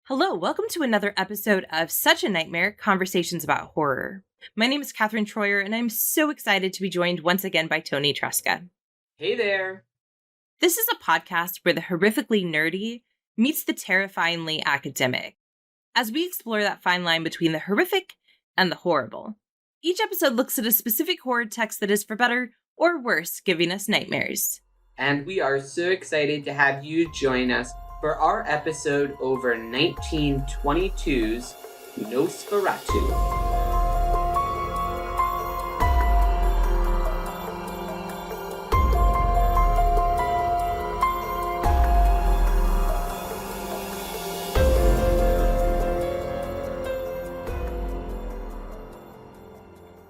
Hello, welcome to another episode of Such a Nightmare, Conversations About Horror. My name is Katherine Troyer, and I'm so excited to be joined once again by Toni Tresca. Hey there. This is a podcast where the horrifically nerdy meets the terrifyingly academic, as we explore that fine line between the horrific and the horrible. Each episode looks at a specific horror text that is, for better or worse, giving us nightmares. And we are so excited to have you join us for our episode over 1922's Nosferatu.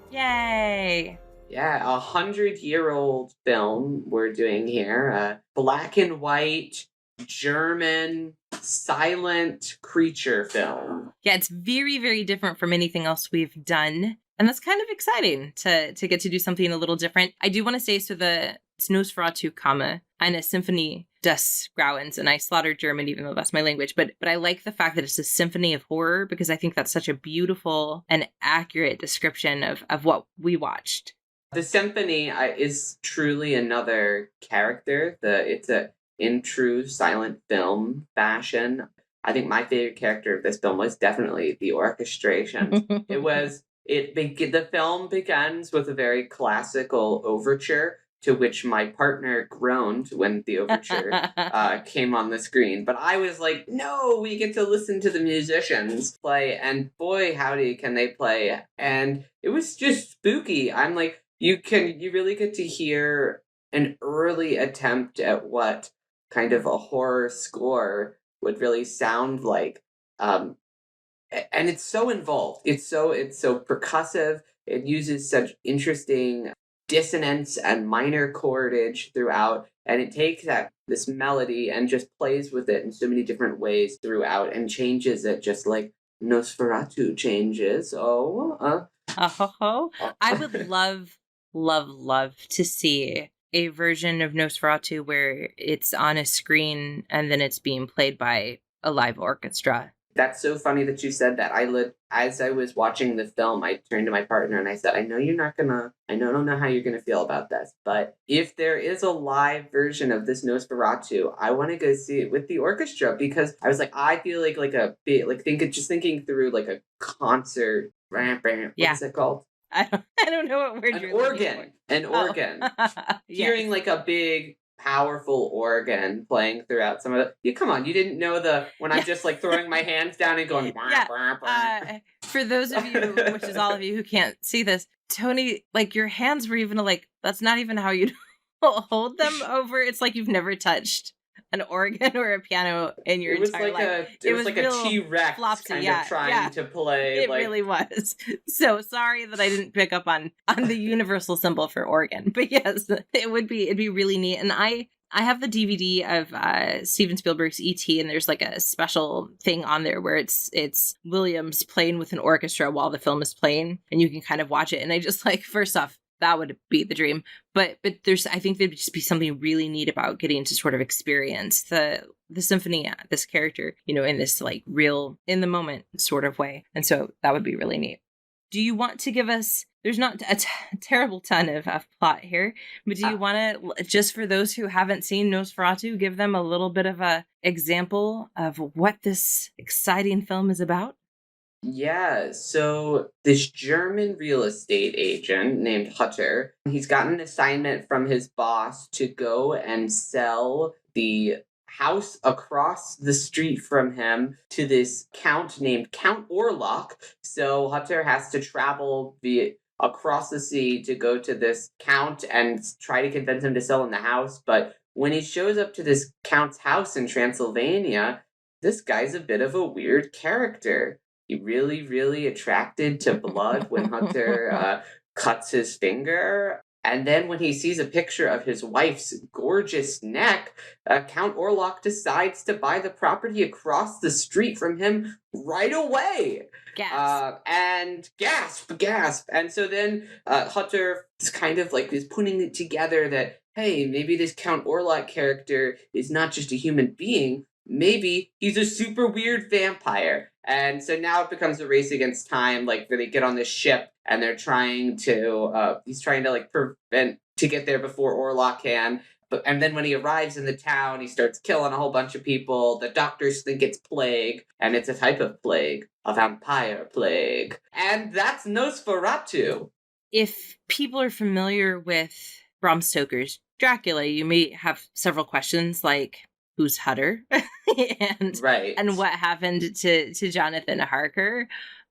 Yay! Yeah, 100-year-old film we're doing here. Black and white, German, silent creature film. Yeah, it's very, very different from anything else we've done. And that's kind of exciting to get to do something a little different. I do want to say, it's Nosferatu, Eine Symphonie des Grauens, and I slaughtered German even though that's my language, but I like the fact that it's a symphony of horror because I think that's such a beautiful and accurate description of what we watched. The symphony is truly another character. It's in true silent film fashion. I think my favorite character of this film was definitely the orchestration. The film begins with a very classical overture to which my partner groaned when the overture came on the screen. But I was like, no, we get to listen to the musicians play, and boy, howdy can they play. And it was just spooky. I'm like, you really get to hear an early attempt at what kind of a horror score would really sound like. And it's so involved. It's so percussive. It uses such interesting dissonance and minor chordage throughout, and it takes this melody and just plays with it in so many different ways throughout and changes it just like Nosferatu changes. I would love to see a version of Nosferatu where it's on a screen and then it's being played by a live orchestra. That's so funny that you said that. As I was watching the film, I turned to my partner and I said, I don't know how you're gonna feel about this, but if there is a live version of this Nosferatu, I want to go see it with the orchestra, because I was like, I feel like thinking through like a concert. What's it called? I don't know what word you're looking for. An organ. Hearing like a big, powerful organ playing throughout some of the... Come on, you didn't know when I'm just like throwing my hands down and going... For those of you, which is all of you who can't see this, Toni, like your hands were even like, that's not even how you hold them over. It's like you've never touched an organ or a piano in your entire life. It was like a T-Rex flopsy, trying to play. It really was. So sorry that I didn't pick up on the universal symbol for organ. But yes, it'd be really neat. And I have the DVD of Steven Spielberg's E.T., and there's like a special thing on there where it's Williams playing with an orchestra while the film is playing, and you can kind of watch it. And I just like, first off, that would be the dream. But I think there'd just be something really neat about getting to sort of experience the symphony, this character, in this like real, in the moment sort of way. And so that would be really neat. Do you want to give us, there's not a terrible ton of plot here, but do you want to, just for those who haven't seen Nosferatu, give them a little bit of a example of what this exciting film is about? Yeah, so this German real estate agent named Hutter, he's gotten an assignment from his boss to go and sell the house across the street from him to this count named Count Orlock. So Hutter has to travel across the sea to go to this count and try to convince him to sell him the house. But when he shows up to this count's house in Transylvania, this guy's a bit of a weird character. He really, really attracted to blood when Hutter cuts his finger. And then when he sees a picture of his wife's gorgeous neck, Count Orlock decides to buy the property across the street from him right away. Gasp. And gasp. And so then Hutter is kind of like is putting it together that, hey, maybe this Count Orlock character is not just a human being, maybe he's a super weird vampire. And so now it becomes a race against time, like they get on this ship and they're trying to, he's trying to like prevent, to get there before Orlock can. And then when he arrives in the town, he starts killing a whole bunch of people. The doctors think it's plague, and it's a type of plague, a vampire plague. And that's Nosferatu. If people are familiar with Bram Stoker's Dracula, you may have several questions like, who's Hutter? and what happened to Jonathan Harker?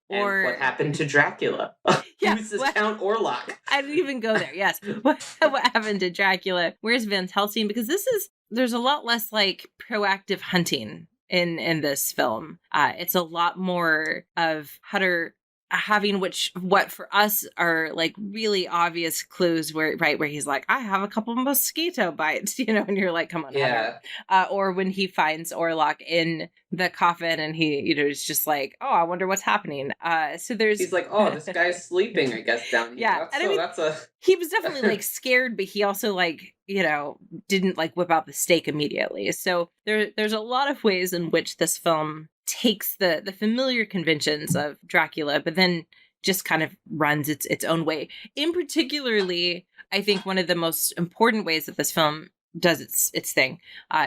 Or and what happened to Dracula? Who's this Count Orlock? I didn't even go there. Yes. What happened to Dracula? Where's Van Helsing? Because there's a lot less like proactive hunting in this film. It's a lot more of Hutter having what for us are like really obvious clues where he's like, I have a couple mosquito bites, and you're like, come on. Yeah. Or when he finds Orlock in the coffin and he, is just like, oh, I wonder what's happening. So he's like, oh, this guy's sleeping, I guess, down here. Yeah. He was definitely like scared, but he also like, didn't like whip out the stake immediately. So there's a lot of ways in which this film takes the familiar conventions of Dracula, but then just kind of runs its own way. In particularly, I think one of the most important ways that this film does its thing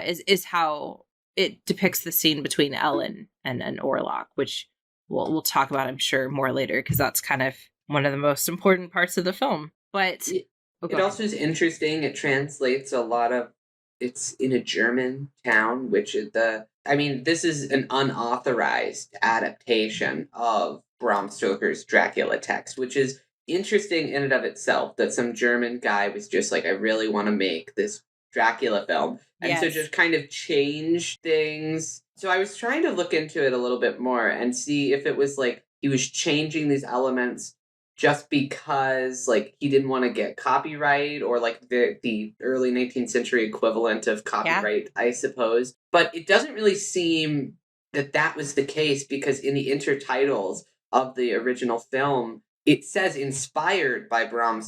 is how it depicts the scene between Ellen and Orlock, which we'll talk about, I'm sure, more later, because that's kind of one of the most important parts of the film. But it also is interesting. It translates a lot of, it's in a German town, which is this is an unauthorized adaptation of Bram Stoker's Dracula text, which is interesting in and of itself, that some German guy was just like, I really want to make this Dracula film. And so just kind of change things. So I was trying to look into it a little bit more and see if it was like he was changing these elements just because like he didn't want to get copyright, or like the early 19th century equivalent of copyright, I suppose. But it doesn't really seem that was the case, because in the intertitles of the original film, it says inspired by Bram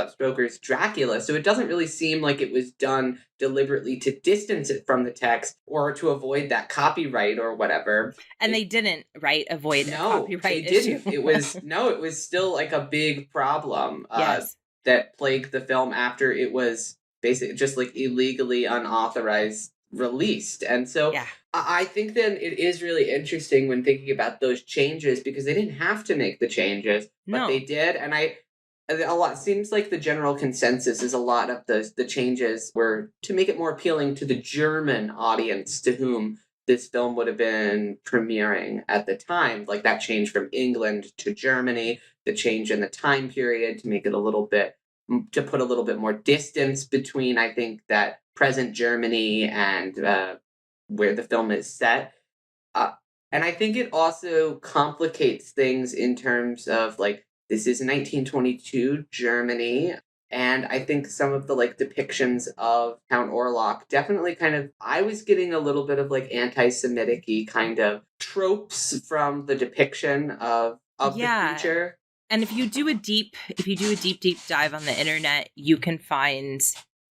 Stoker's Dracula. So it doesn't really seem like it was done deliberately to distance it from the text or to avoid that copyright or whatever. And they didn't, right? Avoid a copyright issue. It was still like a big problem that plagued the film after it was basically just like illegally unauthorized released. And so I think then it is really interesting when thinking about those changes, because they didn't have to make the changes, but they did. And seems like the general consensus is a lot of the changes were to make it more appealing to the German audience to whom this film would have been premiering at the time. Like that change from England to Germany, the change in the time period to make it to put a little bit more distance between, I think, that present Germany and where the film is set. And I think it also complicates things in terms of like, this is 1922 Germany, and I think some of the like depictions of Count Orlock definitely kind of, I was getting a little bit of like anti-Semitic-y kind of tropes from the depiction of the creature. And if you do a deep dive on the internet, you can find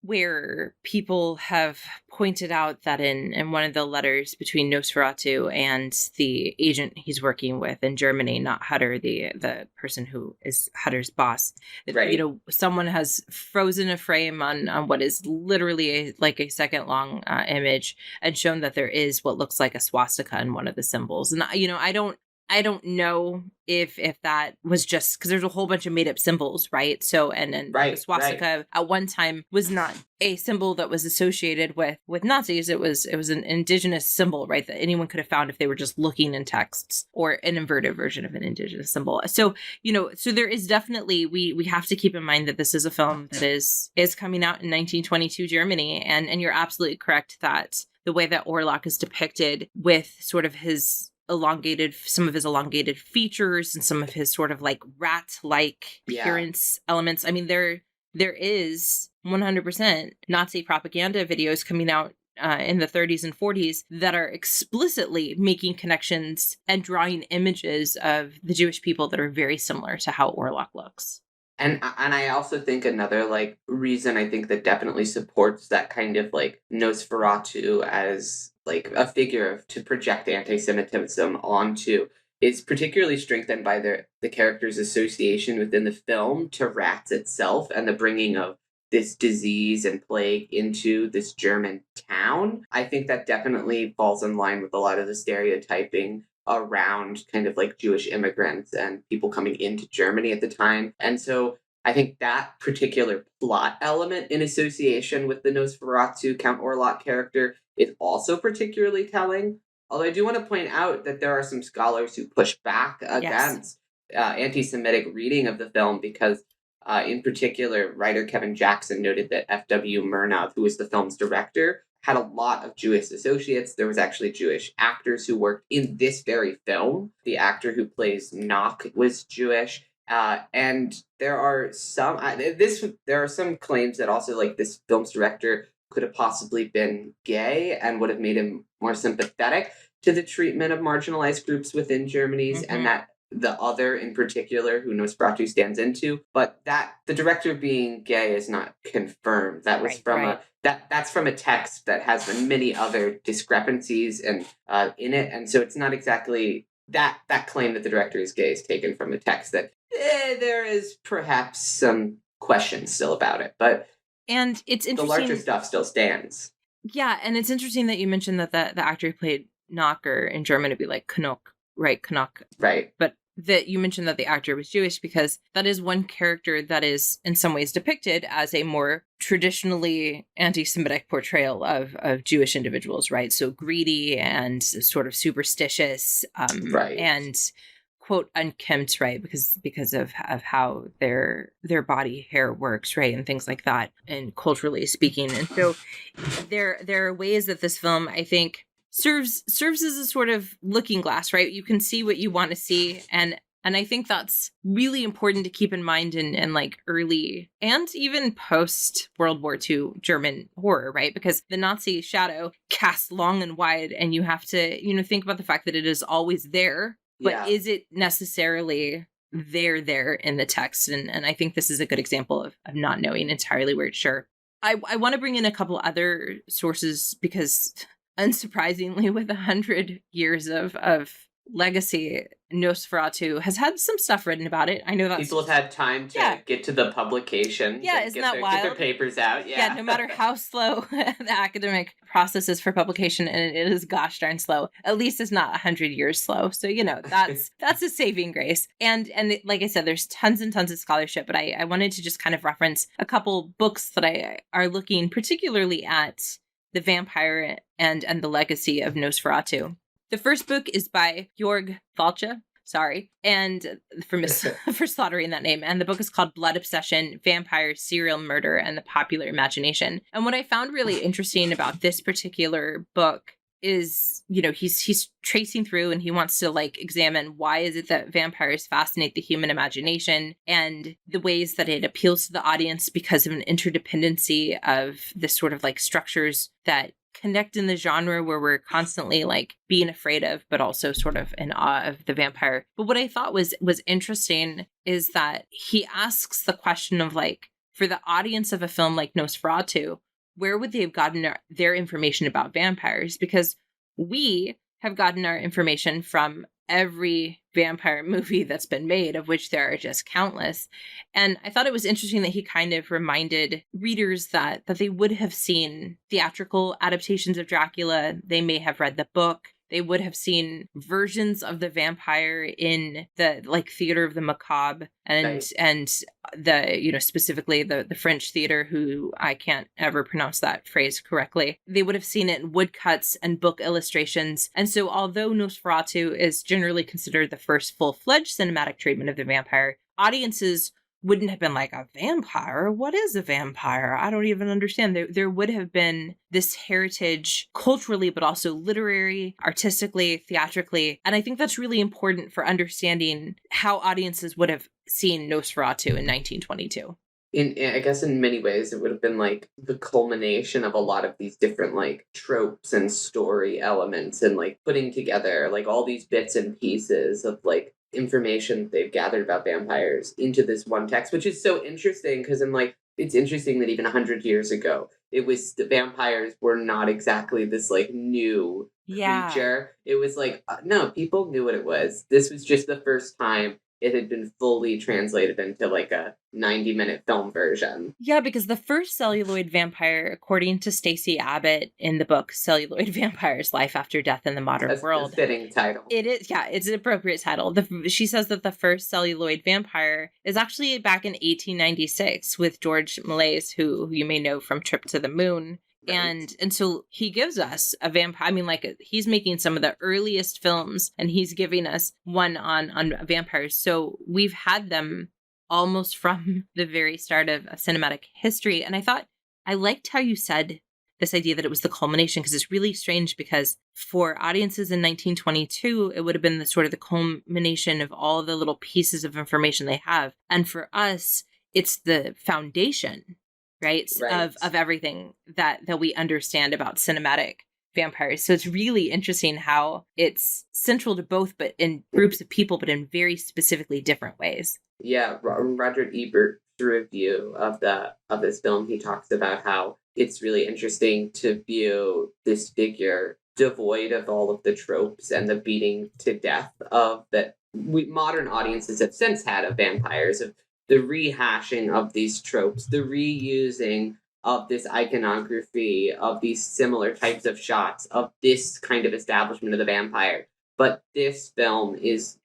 where people have pointed out that in one of the letters between Nosferatu and the agent he's working with in Germany, not Hutter, the person who is Hutter's boss, someone has frozen a frame on what is literally a second long image and shown that there is what looks like a swastika in one of the symbols. And I don't know if that was just because there's a whole bunch of made up symbols, right? So and the swastika at one time was not a symbol that was associated with Nazis. It was an indigenous symbol, right? That anyone could have found if they were just looking in texts, or an inverted version of an indigenous symbol. So so there is definitely we have to keep in mind that this is a film that is coming out in 1922 Germany, and you're absolutely correct that the way that Orlock is depicted with sort of some of his elongated features and some of his sort of like rat-like appearance elements. I mean, there is 100% Nazi propaganda videos coming out in the 30s and 40s that are explicitly making connections and drawing images of the Jewish people that are very similar to how Orlock looks. And I also think another like reason I think that definitely supports that kind of like Nosferatu as like a figure to project anti-Semitism onto is particularly strengthened by the character's association within the film to rats itself and the bringing of this disease and plague into this German town. I think that definitely falls in line with a lot of the stereotyping around kind of like Jewish immigrants and people coming into Germany at the time. And so I think that particular plot element in association with the Nosferatu Count Orlock character is also particularly telling. Although I do want to point out that there are some scholars who push back against anti-Semitic reading of the film because in particular, writer Kevin Jackson noted that F.W. Murnau, who was the film's director, had a lot of Jewish associates. There was actually Jewish actors who worked in this very film. The actor who plays Knock was Jewish. And there are some claims that also like this film's director could have possibly been gay and would have made him more sympathetic to the treatment of marginalized groups within Germany's and that the other in particular who Nosferatu stands into, but that the director being gay is not confirmed. That was that's from a text that has many other discrepancies and in it, and so it's not exactly that claim that the director is gay is taken from a text that there is perhaps some questions still about it, but and it's interesting. The larger stuff still stands. Yeah, and it's interesting that you mentioned that the actor who played Knocker in German would be like Knock. Right, Knock. Right. But that you mentioned that the actor was Jewish because that is one character that is in some ways depicted as a more traditionally anti-Semitic portrayal of Jewish individuals, right? So greedy and sort of superstitious, and quote unkempt, right? Because of how their body hair works, right, and things like that, and culturally speaking. And so there are ways that this film, I think, serves as a sort of looking glass, right? You can see what you want to see, and I think that's really important to keep in mind in like early and even post World War II German horror, right? Because the Nazi shadow casts long and wide, and you have to think about the fact that it is always there, but is it necessarily there in the text? And I think this is a good example of not knowing entirely where it's sure. I want to bring in a couple other sources because, unsurprisingly, with 100 years of legacy, Nosferatu has had some stuff written about it. I know that people have had time to get to the publication. Yeah, isn't that wild? Get their papers out. Yeah, no matter how slow the academic process is for publication, and it is gosh darn slow, at least it's not 100 years slow. So that's a saving grace. And like I said, there's tons and tons of scholarship, but I wanted to just kind of reference a couple books that are looking particularly at the vampire and the legacy of Nosferatu. The first book is by Jörg Waltje, and for slaughtering that name. And the book is called Blood Obsession, Vampire, Serial Murder, and the Popular Imagination. And what I found really interesting about this particular book is, he's tracing through and he wants to like examine why is it that vampires fascinate the human imagination and the ways that it appeals to the audience because of an interdependency of this sort of like structures that connect in the genre where we're constantly like being afraid of, but also sort of in awe of the vampire. But what I thought was interesting is that he asks the question of like, for the audience of a film like Nosferatu, where would they have gotten their information about vampires? Because we have gotten our information from every vampire movie that's been made, of which there are just countless. And I thought it was interesting that he kind of reminded readers that they would have seen theatrical adaptations of Dracula. They may have read the book. They would have seen versions of the vampire in the like theater of the macabre and the specifically the French theater, who I can't ever pronounce that phrase correctly. They would have seen it in woodcuts and book illustrations. And so although Nosferatu is generally considered the first full-fledged cinematic treatment of the vampire, audiences wouldn't have been like, a vampire? What is a vampire? I don't even understand. There would have been this heritage culturally, but also literary, artistically, theatrically. And I think that's really important for understanding how audiences would have seen Nosferatu in 1922. I guess in many ways, it would have been like the culmination of a lot of these different like tropes and story elements and like putting together like all these bits and pieces of like information they've gathered about vampires into this one text, which is so interesting because it's interesting that even 100 years ago, it was the vampires were not exactly this like new creature. It was like, no, people knew what it was. This was just the first time it had been fully translated into like a 90-minute film version. Yeah, because the first celluloid vampire, according to Stacey Abbott in the book Celluloid Vampires: Life After Death in the Modern That's World. a fitting title. It is, yeah, it's an appropriate title. She says that the first celluloid vampire is actually back in 1896 with George Méliès, who you may know from Trip to the Moon. Right. And so he gives us a vampire. I mean, like, he's making some of the earliest films, and he's giving us one on vampires. So we've had them almost from the very start of cinematic history. And I liked how you said this idea that it was the culmination, because it's really strange, because for audiences in 1922, it would have been the sort of the culmination of all the little pieces of information they have. And for us, it's the foundation, right. Of everything that we understand about cinematic vampires. So it's really interesting how it's central to both, but in groups of people, but in very specifically different ways. Yeah, Roger Ebert's review of this film, he talks about how it's really interesting to view this figure devoid of all of the tropes and the beating to death of that modern audiences have since had of vampires, of the rehashing of these tropes, the reusing of this iconography, of these similar types of shots, of this kind of establishment of the vampire. But this film is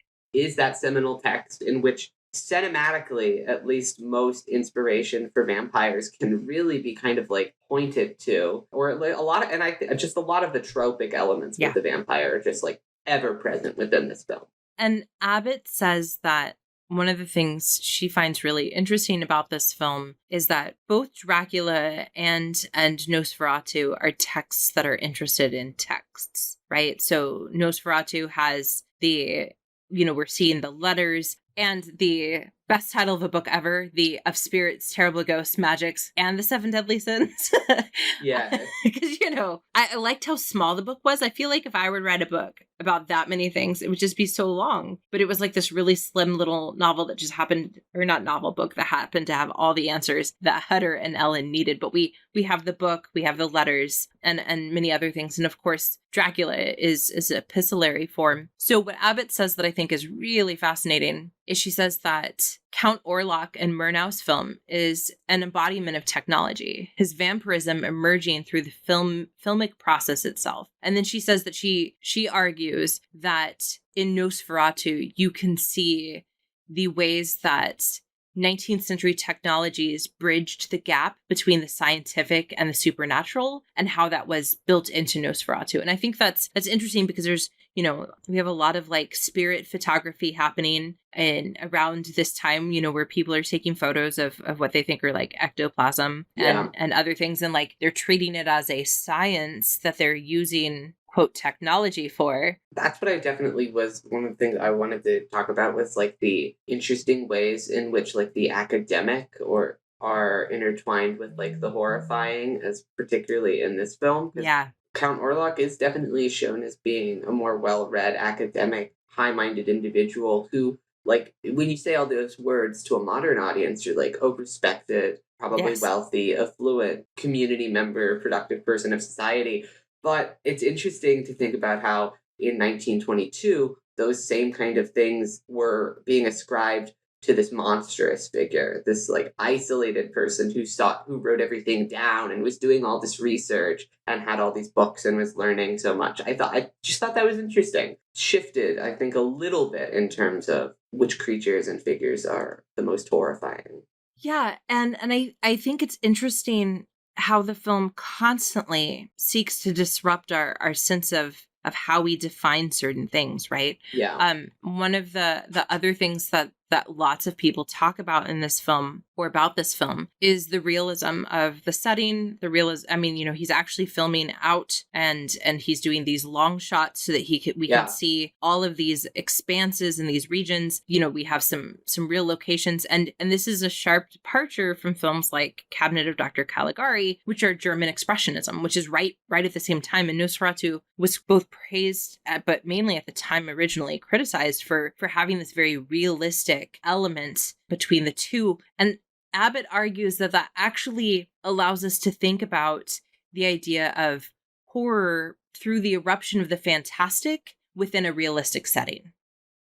that seminal text in which cinematically, at least, most inspiration for vampires can really be kind of like pointed to, or a lot of, and just a lot of the tropic elements with the vampire are just like ever present within this film. And Abbott says that one of the things she finds really interesting about this film is that both Dracula and Nosferatu are texts that are interested in texts, right? So Nosferatu has we're seeing the letters and the best title of a book ever, the Of Spirits, Terrible Ghosts, Magics, and the Seven Deadly Sins. Yeah. Because, I liked how small the book was. I feel like if I were to write a book about that many things, it would just be so long. But it was like this really slim little novel that just happened, or not novel, book that happened to have all the answers that Hutter and Ellen needed. But we have the book, we have the letters, and many other things. And of course, Dracula is epistolary form. So what Abbott says that I think is really fascinating is she says that Count Orlock in Murnau's film is an embodiment of technology, his vampirism emerging through the filmic process itself. And then she says that she argues that in Nosferatu, you can see the ways that 19th century technologies bridged the gap between the scientific and the supernatural, and how that was built into Nosferatu. And I think that's interesting, because there's, we have a lot of like spirit photography happening around this time, where people are taking photos of what they think are like ectoplasm and other things. And like, they're treating it as a science that they're using, quote, technology for. That's what I definitely was, one of the things I wanted to talk about was like the interesting ways in which like the academic are intertwined with like the horrifying, as particularly in this film. Yeah. Count Orlock is definitely shown as being a more well-read, academic, high-minded individual who, like, when you say all those words to a modern audience, you're like, respected, probably wealthy, affluent, community member, productive person of society. But it's interesting to think about how in 1922, those same kind of things were being ascribed to this monstrous figure, this like isolated person who wrote everything down and was doing all this research and had all these books and was learning so much. I just thought that was interesting. Shifted, I think, a little bit in terms of which creatures and figures are the most horrifying. Yeah, and I think it's interesting how the film constantly seeks to disrupt our sense of how we define certain things, right? Yeah. One of the other things that lots of people talk about in this film, or about this film, is the realism of the setting. The realism, I mean, he's actually filming out and he's doing these long shots so that we can see all of these expanses and these regions. We have some real locations, and this is a sharp departure from films like Cabinet of Dr. Caligari, which are German expressionism, which is right at the same time. And Nosferatu was both praised, but mainly at the time originally criticized for having this very realistic element between the two. And Abbott argues that that actually allows us to think about the idea of horror through the eruption of the fantastic within a realistic setting.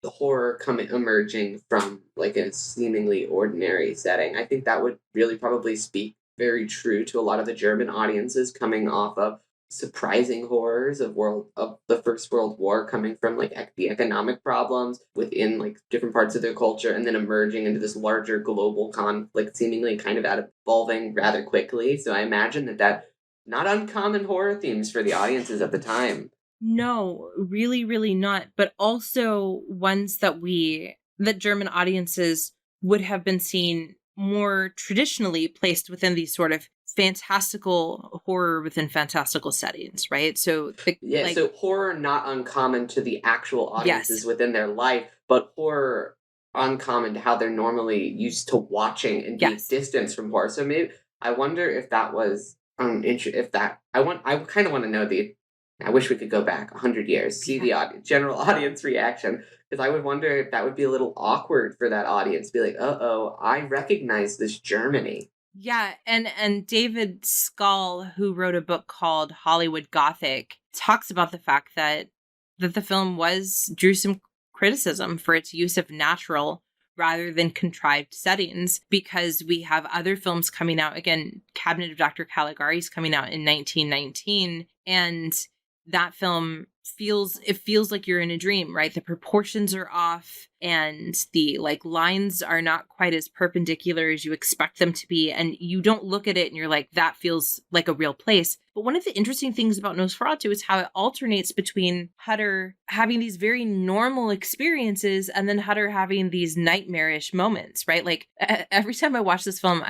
The horror emerging from like a seemingly ordinary setting. I think that would really probably speak very true to a lot of the German audiences coming off of surprising horrors of the First World War, coming from like the economic problems within like different parts of their culture, and then emerging into this larger global conflict, seemingly kind of evolving rather quickly. So I imagine that not uncommon horror themes for the audiences at the time. No, really, really not. But also ones that German audiences would have been seen more traditionally placed within these sort of fantastical horror within fantastical settings, right? So so horror not uncommon to the actual audiences within their life, but horror uncommon to how they're normally used to watching and being distanced from horror. So maybe I wonder if that was I kind of want to know I wish we could go back 100 years, see the general audience reaction, because I would wonder if that would be a little awkward for that audience. Be like, uh-oh, I recognize this Germany. Yeah, and David Skal, who wrote a book called Hollywood Gothic, talks about the fact that the film drew some criticism for its use of natural rather than contrived settings, because we have other films coming out. Again, Cabinet of Dr. Caligari's coming out in 1919, and that film feels like you're in a dream, right? The proportions are off, and the like lines are not quite as perpendicular as you expect them to be, and you don't look at it and you're like, that feels like a real place. But one of the interesting things about Nosferatu is how it alternates between Hutter having these very normal experiences and then Hutter having these nightmarish moments, right? Like every time I watch this film,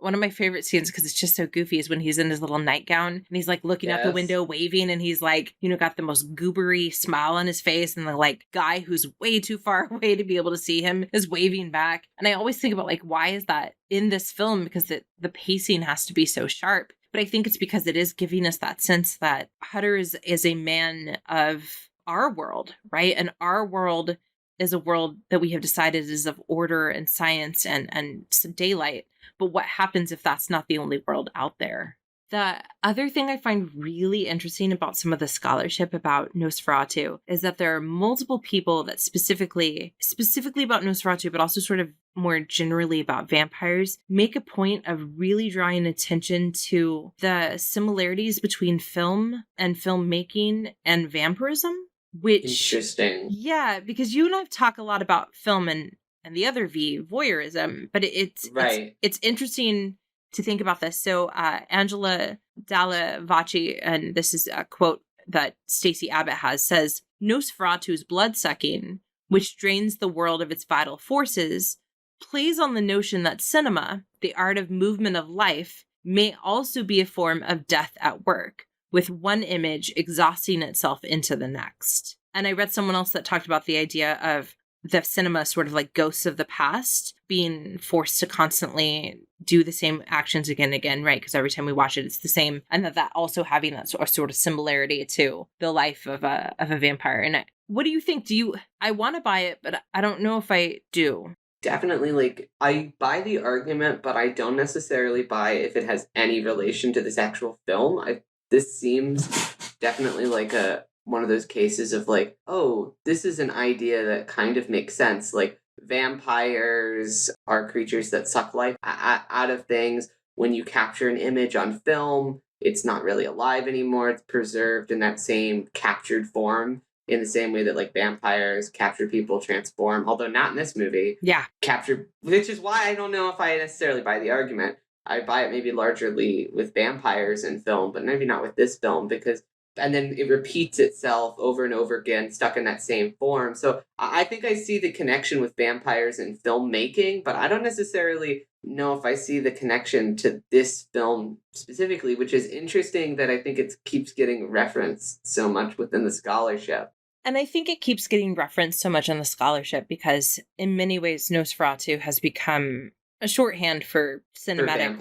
one of my favorite scenes, because it's just so goofy, is when he's in his little nightgown and he's like looking out the window waving, and he's like, got the most goobery smile on his face, and the like guy who's way too far away to be able to see him is waving back. And I always think about like, why is that in this film? Because the pacing has to be so sharp. But I think it's because it is giving us that sense that Hutter is a man of our world, right? And our world is a world that we have decided is of order and science and some daylight. But what happens if that's not the only world out there? The other thing I find really interesting about some of the scholarship about Nosferatu is that there are multiple people that specifically about Nosferatu, but also sort of more generally about vampires, make a point of really drawing attention to the similarities between film and filmmaking and vampirism. Which, interesting. Yeah, because you and I have talked a lot about film and the other V, voyeurism, but it's interesting to think about this. So Angela Dalla Vacci, and this is a quote that Stacey Abbott has, says, Nosferatu's bloodsucking, which drains the world of its vital forces, plays on the notion that cinema, the art of movement of life, may also be a form of death at work, with one image exhausting itself into the next. And I read someone else that talked about the idea of the cinema sort of like ghosts of the past being forced to constantly do the same actions again and again, right? Because every time we watch it, it's the same. And that also having that sort of similarity to the life of a vampire. And what do you think? I want to buy it, but I don't know if I do. Definitely, like, I buy the argument, but I don't necessarily buy if it has any relation to this actual film. This seems definitely like one of those cases of like, oh, this is an idea that kind of makes sense. Like, vampires are creatures that suck life out of things. When you capture an image on film, it's not really alive anymore. It's preserved in that same captured form, in the same way that like vampires capture people, transform, although not in this movie. Yeah. Capture, which is why I don't know if I necessarily buy the argument. I buy it maybe largely with vampires in film, but maybe not with this film, and then it repeats itself over and over again, stuck in that same form. So I think I see the connection with vampires in filmmaking, but I don't necessarily know if I see the connection to this film specifically, which is interesting that I think it keeps getting referenced so much within the scholarship. And I think it keeps getting referenced so much in the scholarship because in many ways Nosferatu has become a shorthand for cinematic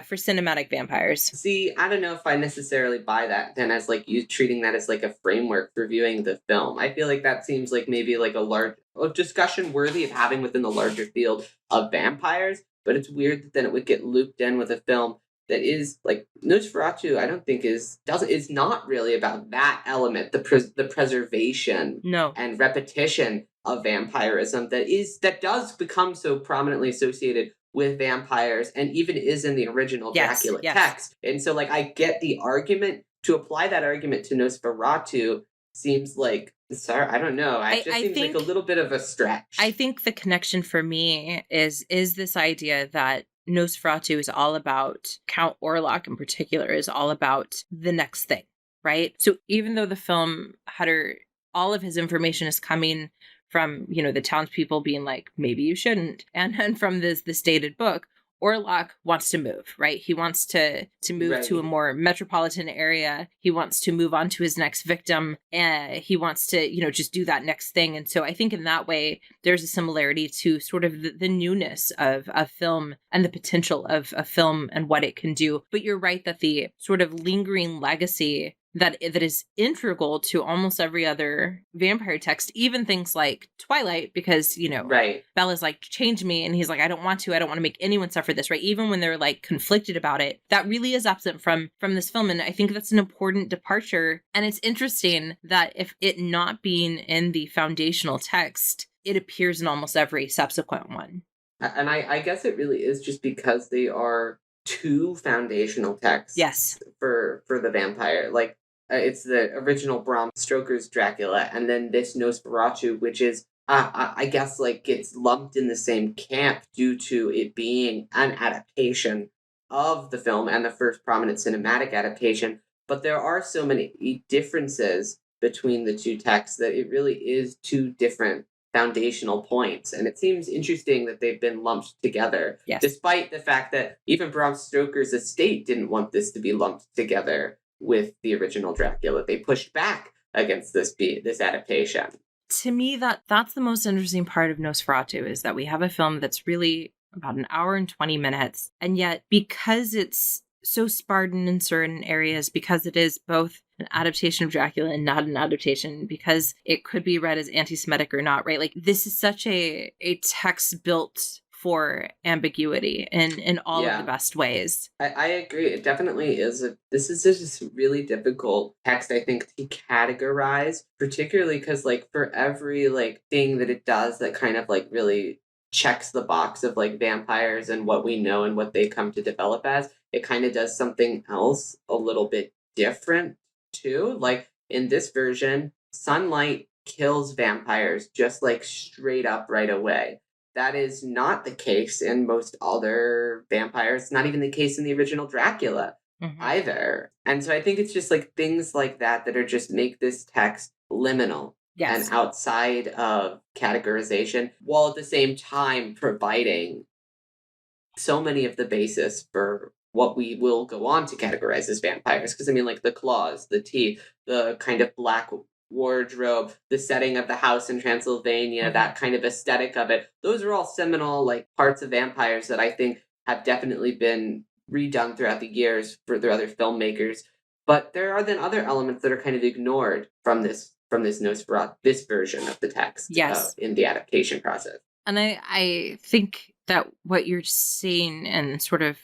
for cinematic vampires. See, I don't know if I necessarily buy that then as like you treating that as like a framework for viewing the film. I feel like that seems like maybe like a discussion worthy of having within the larger field of vampires, but it's weird that then it would get looped in with a film that is like Nosferatu. I don't think is not really about that element, the preservation No. and repetition of vampirism that does become so prominently associated with vampires and even is in the original Dracula text. And so like I get the argument. To apply that argument to Nosferatu seems like, sorry, I don't know. It just seems like a little bit of a stretch. I think the connection for me is this idea that Nosferatu is all about, Count Orlock in particular, is all about the next thing, right? So even though the film all of his information is coming from, the townspeople being like, maybe you shouldn't, and from this dated book, Orlock wants to move, right? He wants to move to a more metropolitan area. He wants to move on to his next victim. And he wants to, just do that next thing. And so I think in that way, there's a similarity to sort of the newness of film and the potential of a film and what it can do. But you're right that the sort of lingering legacy that is integral to almost every other vampire text, even things like Twilight, because, Bella's like, change me. And he's like, I don't want to make anyone suffer this, right? Even when they're like conflicted about it, that really is absent from this film. And I think that's an important departure. And it's interesting that if it not being in the foundational text, it appears in almost every subsequent one. And I guess it really is just because they are two foundational texts. Yes. For the vampire. Like, it's the original Bram Stoker's Dracula, and then this Nosferatu, which is, I guess, like, gets lumped in the same camp due to it being an adaptation of the film and the first prominent cinematic adaptation. But there are so many differences between the two texts that it really is two different foundational points. And it seems interesting that they've been lumped together, despite the fact that even Bram Stoker's estate didn't want this to be lumped together with the original Dracula. They pushed back against this adaptation. To me, that's the most interesting part of Nosferatu, is that we have a film that's really about an hour and 20 minutes. And yet, because it's so Spartan in certain areas, because it is both an adaptation of Dracula and not an adaptation, because it could be read as anti-Semitic or not, right? Like, this is such a text built for ambiguity in all of the best ways. I agree. It definitely is. This is just a really difficult text, I think, to categorize, particularly because, like, for every, like, thing that it does that kind of, like, really checks the box of, like, vampires and what we know and what they come to develop as, it kind of does something else a little bit different, too. Like, in this version, sunlight kills vampires just, like, straight up right away. That is not the case in most other vampires. It's not even the case in the original Dracula either. And so I think it's just like things like that are just make this text liminal and outside of categorization, while at the same time providing so many of the basis for what we will go on to categorize as vampires. Because I mean, like the claws, the teeth, the kind of black wardrobe, the setting of the house in Transylvania, that kind of aesthetic of it. Those are all seminal, like, parts of vampires that I think have definitely been redone throughout the years for the other filmmakers. But there are then other elements that are kind of ignored from this Nosferatu, this version of the text in the adaptation process. And I think that what you're saying and sort of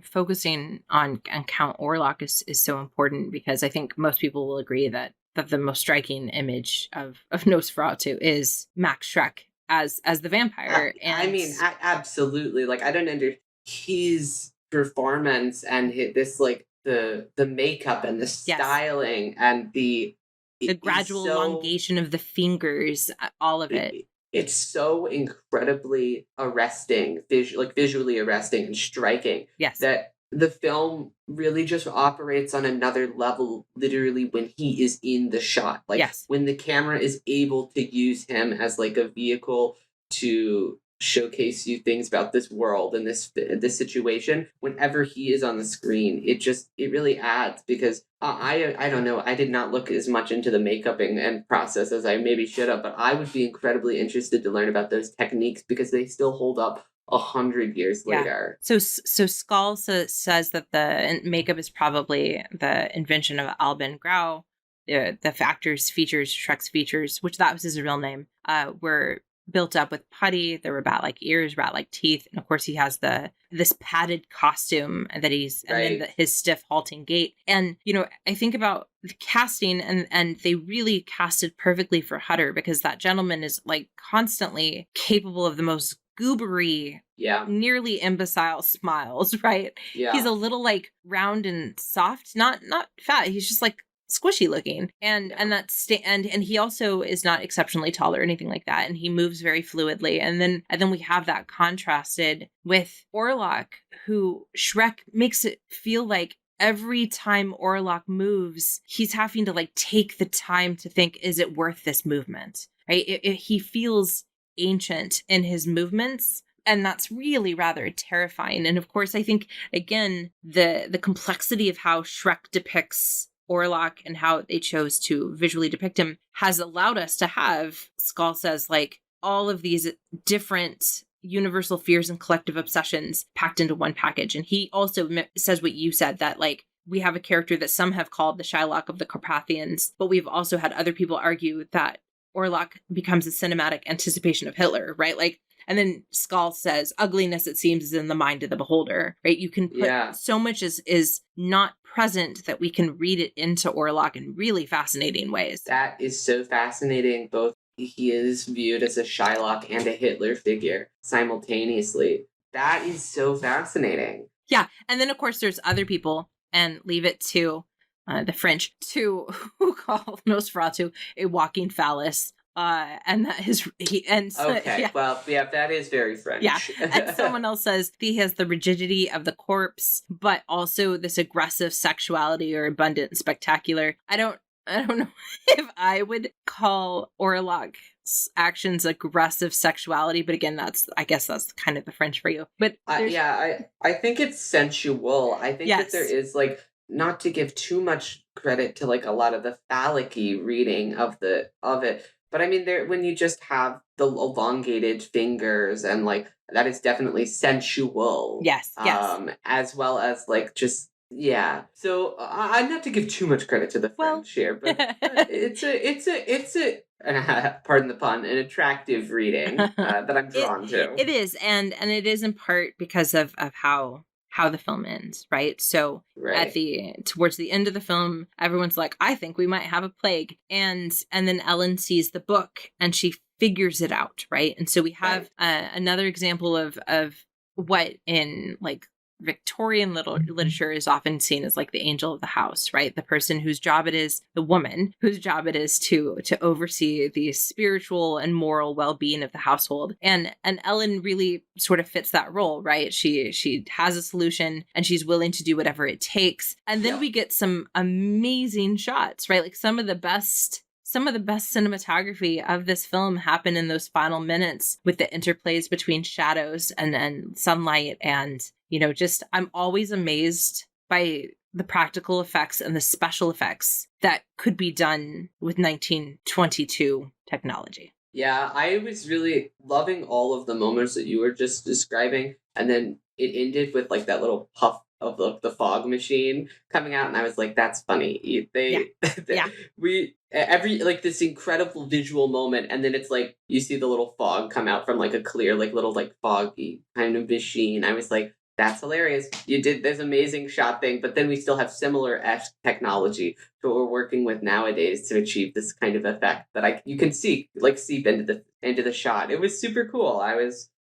focusing on Count Orlock is so important, because I think most people will agree that the most striking image of Nosferatu is Max Schreck as the vampire. I mean, absolutely. Like, I don't understand his performance and this, like, the makeup and the styling and the gradual elongation of the fingers, all of it. It's so incredibly arresting, visually arresting and striking. Yes. That the film really just operates on another level, literally, when he is in the shot. Like, when the camera is able to use him as, like, a vehicle to showcase you things about this world and this situation. Whenever he is on the screen, it really adds, because I don't know, I did not look as much into the makeuping and process as I maybe should have, but I would be incredibly interested to learn about those techniques, because they still hold up 100 years later. So Skal says that the makeup is probably the invention of Albin Grau. The features, Schreck's features, which that was his real name, were built up with putty. There were bat-like ears, rat-like teeth, and of course he has this padded costume that he's, and then his stiff, halting gait. And I think about the casting, and they really casted perfectly for Hutter, because that gentleman is like constantly capable of the most goobery, nearly imbecile smiles, right? Yeah. He's a little like round and soft, not fat. He's just like squishy looking, and that's and he also is not exceptionally tall or anything like that, and he moves very fluidly. And then we have that contrasted with Orlock, who Shrek makes it feel like every time Orlock moves, he's having to like take the time to think, is it worth this movement? Right? He feels ancient in his movements, and that's really rather terrifying. And of course, I think again the complexity of how Shrek depicts Orlock and how they chose to visually depict him has allowed us to have, Skal says, like all of these different universal fears and collective obsessions packed into one package. And he also says what you said, that like we have a character that some have called the Shylock of the Carpathians, but we've also had other people argue that Orlock becomes a cinematic anticipation of Hitler, right? Like, and then Skal says, ugliness, it seems, is in the mind of the beholder, right? You can put so much is not present that we can read it into Orlock in really fascinating ways. That is so fascinating. Both he is viewed as a Shylock and a Hitler figure simultaneously. That is so fascinating. Yeah. And then, of course, there's other people, and leave it to the French, who call Nosferatu a walking phallus. And that is that is very French. Yeah. And someone else says he has the rigidity of the corpse, but also this aggressive sexuality or abundant and spectacular. I don't know if I would call Orlock's actions aggressive sexuality, but again, I guess that's kind of the French for you. But I think it's sensual. I think that there is like, not to give too much credit to like a lot of the phallic-y reading of it. But I mean, when you just have the elongated fingers, and like that is definitely sensual. Yes. As well as like just So I'm not to give too much credit to the French here, but it's a pardon the pun, an attractive reading that I'm drawn to. It is, and it is in part because of how the film ends, right? So towards the end of the film, everyone's like, I think we might have a plague. And then Ellen sees the book and she figures it out, right? And so we have another example of what in like Victorian literature is often seen as like the angel of the house, right? The person whose job it is, the woman whose job it is to oversee the spiritual and moral well-being of the household. And Ellen really sort of fits that role, right? She has a solution and she's willing to do whatever it takes. And then we get some amazing shots, right? Like some of the best cinematography of this film happen in those final minutes with the interplays between shadows and sunlight. And, I'm always amazed by the practical effects and the special effects that could be done with 1922 technology. Yeah, I was really loving all of the moments that you were just describing. And then it ended with like that little puff of the fog machine coming out, and I was like, that's funny. Every like this incredible visual moment, and then it's like you see the little fog come out from like a clear, like little like foggy kind of machine. I was like, that's hilarious. You did this amazing shot thing, but then we still have similar-esque technology to what we're working with nowadays to achieve this kind of effect that you can see like seep into the shot. It was super cool.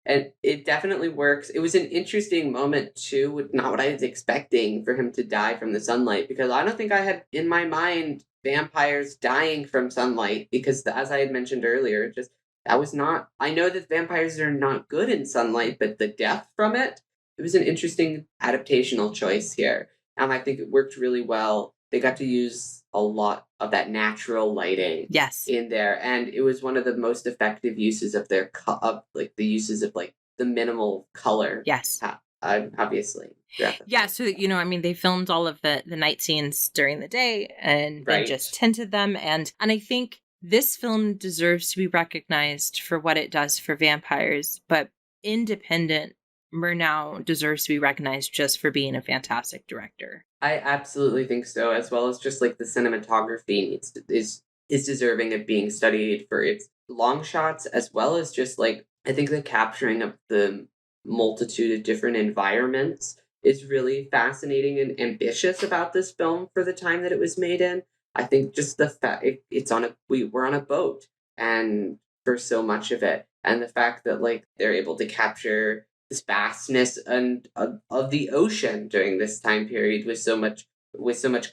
And it definitely works. It was an interesting moment, too, not what I was expecting for him to die from the sunlight, because I don't think I had in my mind vampires dying from sunlight, because as I had mentioned earlier, that was not... I know that vampires are not good in sunlight, but the death from it was an interesting adaptational choice here. And I think it worked really well. They got to use a lot of that natural lighting in there, and it was one of the most effective uses of the uses of like the minimal color. Obviously. Yeah, so they filmed all of the night scenes during the day, and they just tinted them, and I think this film deserves to be recognized for what it does for vampires, but independent Murnau deserves to be recognized just for being a fantastic director. I absolutely think so, as well as just like the cinematography is is deserving of being studied for its long shots, as well as just like, I think the capturing of the multitude of different environments is really fascinating and ambitious about this film for the time that it was made in. I think just the fact it's on we're on a boat, and for so much of it, and the fact that like they're able to capture this vastness and of the ocean during this time period with so much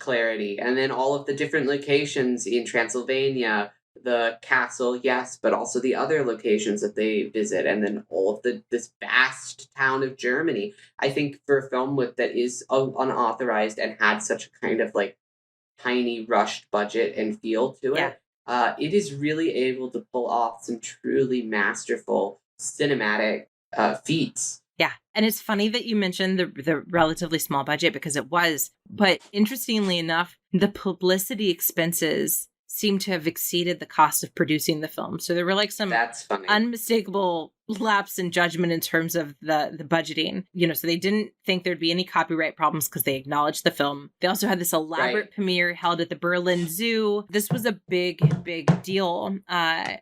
clarity, and then all of the different locations in Transylvania, the castle, yes, but also the other locations that they visit, and then all of this vast town of Germany. I think for a film that is unauthorized and had such a kind of like tiny rushed budget and feel to Yeah. it, it is really able to pull off some truly masterful cinematic feats. Yeah. And it's funny that you mentioned the relatively small budget, because it was. But interestingly enough, the publicity expenses seem to have exceeded the cost of producing the film. So there were like some That's funny. unmistakable lapse in judgment in terms of the budgeting. So they didn't think there'd be any copyright problems because they acknowledged the film. They also had this elaborate premiere held at the Berlin Zoo. This was a big deal.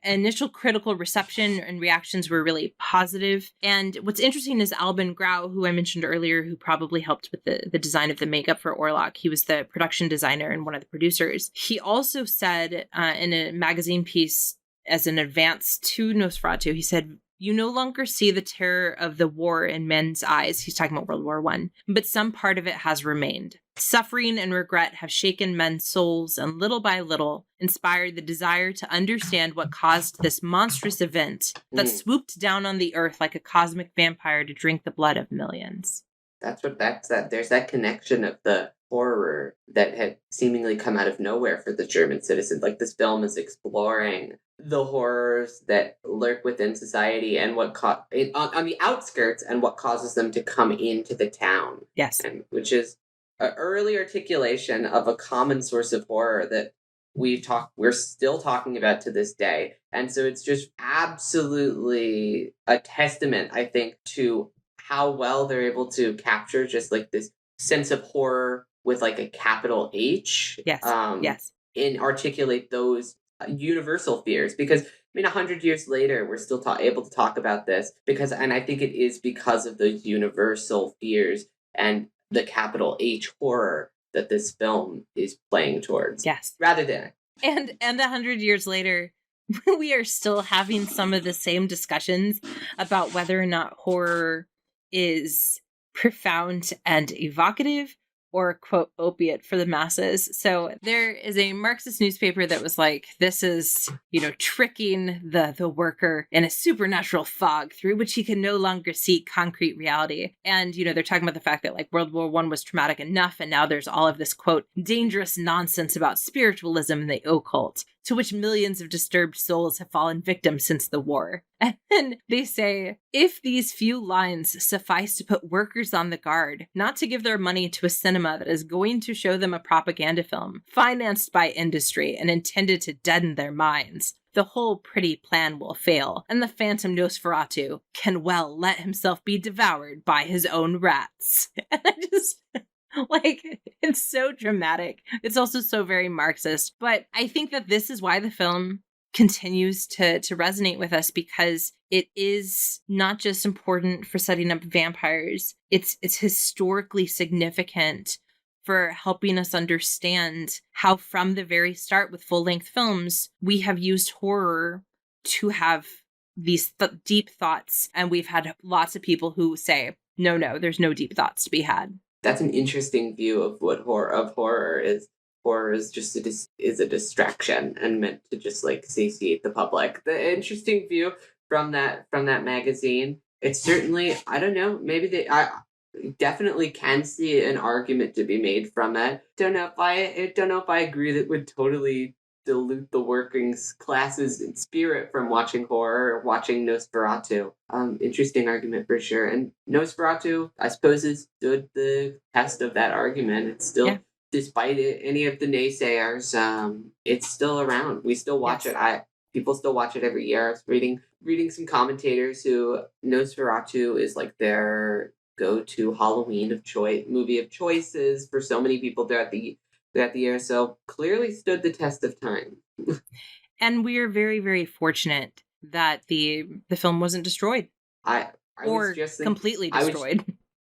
Initial critical reception and reactions were really positive. And what's interesting is Albin Grau, who I mentioned earlier, who probably helped with the design of the makeup for Orlock. He was the production designer and one of the producers. He also said in a magazine piece as an advance to Nosferatu, he said, "You no longer see the terror of the war in men's eyes." He's talking about World War I. "But some part of it has remained. Suffering and regret have shaken men's souls and little by little inspired the desire to understand what caused this monstrous event that swooped down on the earth like a cosmic vampire to drink the blood of millions." There's that connection of the horror that had seemingly come out of nowhere for the German citizens. Like, this film is exploring the horrors that lurk within society and what on the outskirts, and what causes them to come into the town. Yes. And which is an early articulation of a common source of horror that we're still talking about to this day. And so it's just absolutely a testament, I think, to how well they're able to capture just like this sense of horror with like a capital H. Yes. Yes. And articulate those universal fears, because I mean, 100 years later, we're still able to talk about this and I think it is because of those universal fears and the capital H horror that this film is playing towards. Yes. Rather than. And 100 years later, we are still having some of the same discussions about whether or not horror is profound and evocative, or, quote, opiate for the masses. So there is a Marxist newspaper that was like, this is, tricking the worker in a supernatural fog through which he can no longer see concrete reality. And, they're talking about the fact that like World War I was traumatic enough, and now there's all of this, quote, dangerous nonsense about spiritualism and the occult, to which millions of disturbed souls have fallen victim since the war. And they say, if these few lines suffice to put workers on the guard, not to give their money to a cinema that is going to show them a propaganda film, financed by industry and intended to deaden their minds, the whole pretty plan will fail, and the phantom Nosferatu can well let himself be devoured by his own rats. And I just... like, it's so dramatic. It's also so very Marxist. But I think that this is why the film continues to resonate with us, because it is not just important for setting up vampires. It's historically significant for helping us understand how from the very start with full-length films, we have used horror to have these deep thoughts. And we've had lots of people who say, no, there's no deep thoughts to be had. That's an interesting view of what horror is. Horror is just is a distraction and meant to just like satiate the public. The interesting view from that magazine. It's certainly, I don't know, maybe I definitely can see an argument to be made from it. Don't know if I agree that would totally dilute the working classes in spirit from watching horror or watching Nosferatu. Interesting argument for sure. And Nosferatu, I suppose, has stood the test of that argument. It's still, despite any of the naysayers, it's still around. We still watch it. People still watch it every year. I was reading some commentators who Nosferatu is like their go-to Halloween movie of choices for so many people throughout the throughout the year. So clearly stood the test of time. And we are very, very fortunate that the film wasn't destroyed I or was just completely I was destroyed.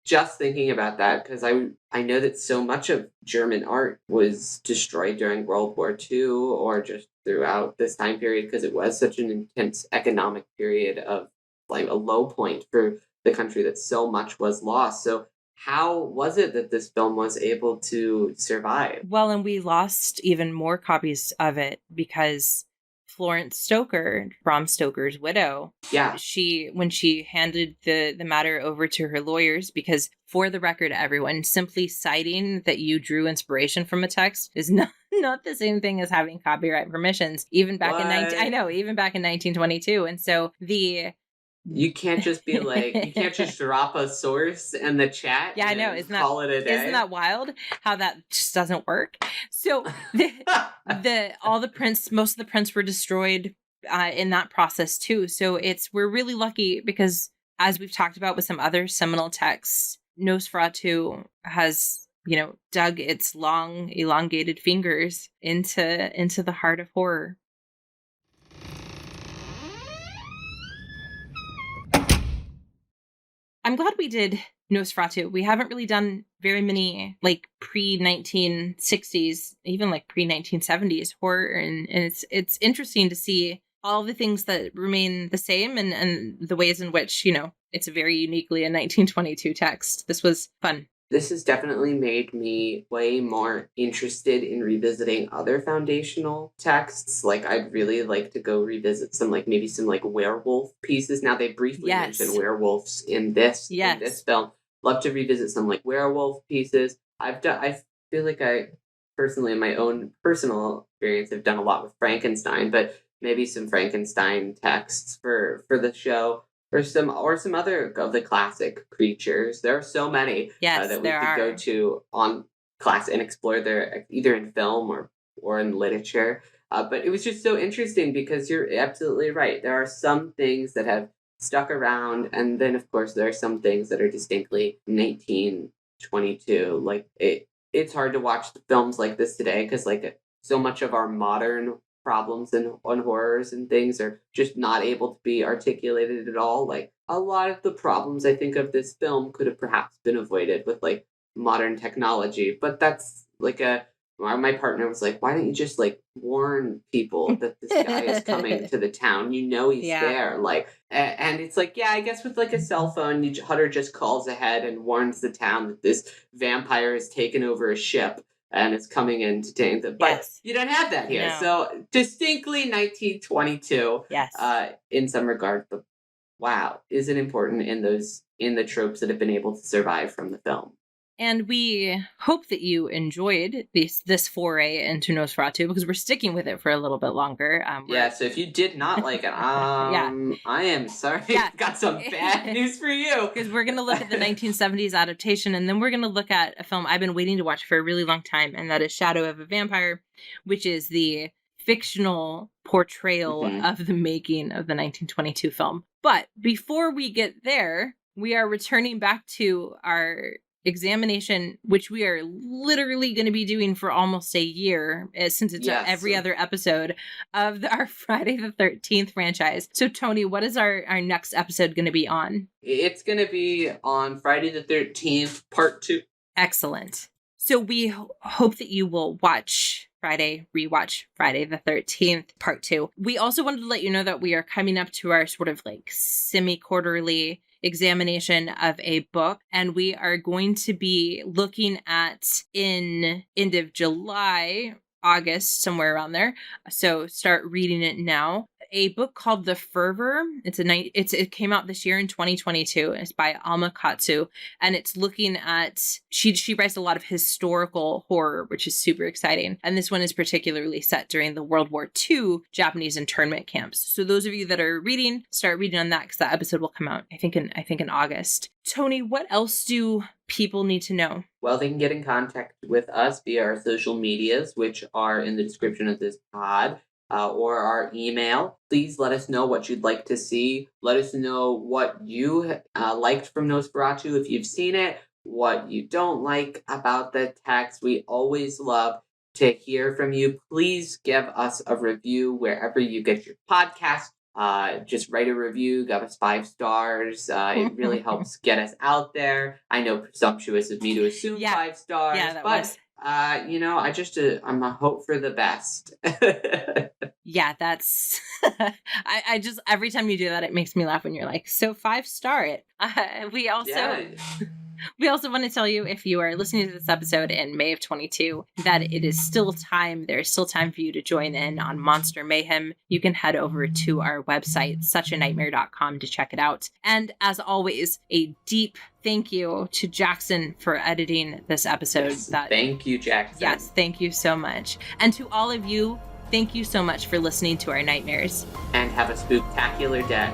just thinking about that because I know that so much of German art was destroyed during World War II or just throughout this time period because it was such an intense economic period of like a low point for the country that so much was lost. So how was it that this film was able to survive? Well, and we lost even more copies of it because Florence Stoker, Bram Stoker's widow, Yeah. when she handed the matter over to her lawyers, because for the record, everyone, simply citing that you drew inspiration from a text is not the same thing as having copyright permissions. Even back What? even back in 1922, and so you can't just be like, you can't just drop a source in the chat. Yeah, I know. Call it a day. Isn't that wild? How that just doesn't work. So most of the prints were destroyed in that process too. So we're really lucky because, as we've talked about with some other seminal texts, Nosferatu has dug its long, elongated fingers into the heart of horror. I'm glad we did Nosferatu. We haven't really done very many like pre-1960s, even like pre-1970s horror, and it's interesting to see all the things that remain the same and the ways in which, it's very uniquely a 1922 text. This was fun. This has definitely made me way more interested in revisiting other foundational texts. Like, I'd really like to go revisit some, like, maybe some, like, werewolf pieces. Now, they briefly mention werewolves in this film. Love to revisit some, like, werewolf pieces. I feel like I, personally, in my own personal experience, have done a lot with Frankenstein, but maybe some Frankenstein texts for the show. Or some other of the classic creatures. There are so many that we could go to on class and explore there, either in film or in literature. But it was just so interesting because you're absolutely right. There are some things that have stuck around, and then of course there are some things that are distinctly 1922. Like it's hard to watch films like this today because like so much of our modern problems and on horrors and things are just not able to be articulated at all. Like a lot of the problems I think of this film could have perhaps been avoided with like modern technology. But that's like my partner was like, why don't you just like warn people that this guy is coming to the town? You know he's there. Like, and it's like, yeah, I guess with like a cell phone, Hutter just calls ahead and warns the town that this vampire has taken over a ship and it's coming in to take them. But you don't have that here. No. So distinctly 1922 in some regard. But wow, is it important in the tropes that have been able to survive from the film. And we hope that you enjoyed this foray into Nosferatu because we're sticking with it for a little bit longer. So if you did not like it, I am sorry. Yeah. Got some bad news for you. Because we're going to look at the 1970s adaptation, and then we're going to look at a film I've been waiting to watch for a really long time, and that is Shadow of a Vampire, which is the fictional portrayal of the making of the 1922 film. But before we get there, we are returning back to our examination, which we are literally going to be doing for almost a year, since it's every other episode of our Friday the 13th franchise. So Toni, what is our next episode going to be on? It's going to be on Friday the 13th, part 2. Excellent. So we hope that you will rewatch Friday the 13th, part 2. We also wanted to let you know that we are coming up to our sort of like semi-quarterly examination of a book, and we are going to be looking at in end of July, August, somewhere around there. So start reading it now. A book called The Fervor. It came out this year in 2022. It's by Alma Katsu, and it's looking at she writes a lot of historical horror, which is super exciting. And this one is particularly set during the World War II Japanese internment camps. So those of you that are reading, start reading on that because that episode will come out I think in August. Toni, what else do people need to know? Well, they can get in contact with us via our social medias, which are in the description of this pod. Or our email. Please let us know what you'd like to see. Let us know what you liked from Nosferatu if you've seen it, what you don't like about the text. We always love to hear from you. Please give us a review wherever you get your podcast. Just write a review, give us 5 stars. It really helps get us out there. I know presumptuous of me to assume 5 stars, but I'm a hope for the best. Yeah, that's I just every time you do that, it makes me laugh when you're like, so 5-star it. We also want to tell you, if you are listening to this episode in May of 22, that it is still time. There's still time for you to join in on Monster Mayhem. You can head over to our website, suchanightmare.com, to check it out. And as always, a deep thank you to Jackson for editing this episode. Yes, thank you, Jackson. Yes, thank you so much. And to all of you, thank you so much for listening to our nightmares. And have a spooktacular day.